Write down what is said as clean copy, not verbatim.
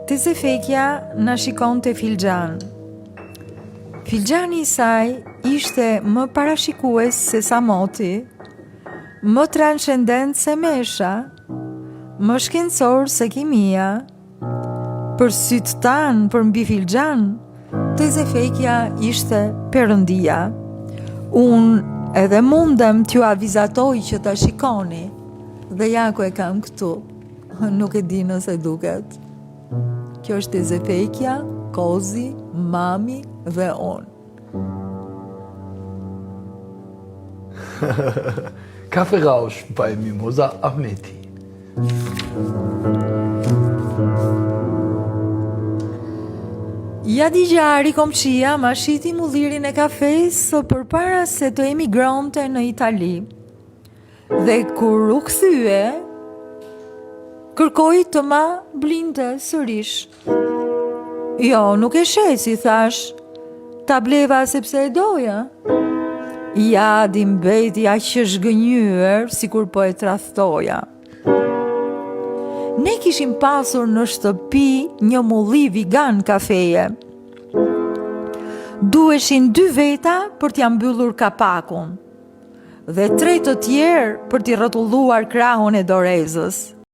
Teze Fekja na shikon të filxhan. Filxhani I saj ishte më parashikues se sa moti, më transcendent se mesha, më shkencor se kimia. Për sytë tanë, për mbi filxhan, Teze Fekja ishte perëndia. Unë edhe mundem t'ju avizatoj që ta shikoni, dhe ja ku e kam këtu, nuk e di nëse duket. Kjo është Teze Fekja, Kozi, Mami dhe unë. Kafe Rausch bei Mimosa Ahmeti. Ja digjari komçia ma shiti mullirin e kafes përpara se të emigronte në Itali. Dhe kur u kthye, kërkoi të ma blinte sërish. Jo, nuk e shesi, thash. Ta bleva sepse e doja. Ja di mbeti aq që zhgënjyer, sikur po e tradhtoja. Ne kishim pasur në shtëpi një mulli vegan kafeje. Duheshin 2 veta për t'ja mbyllur kapakun dhe 3 të tjerë për t'i rrotulluar krahun e dorezës.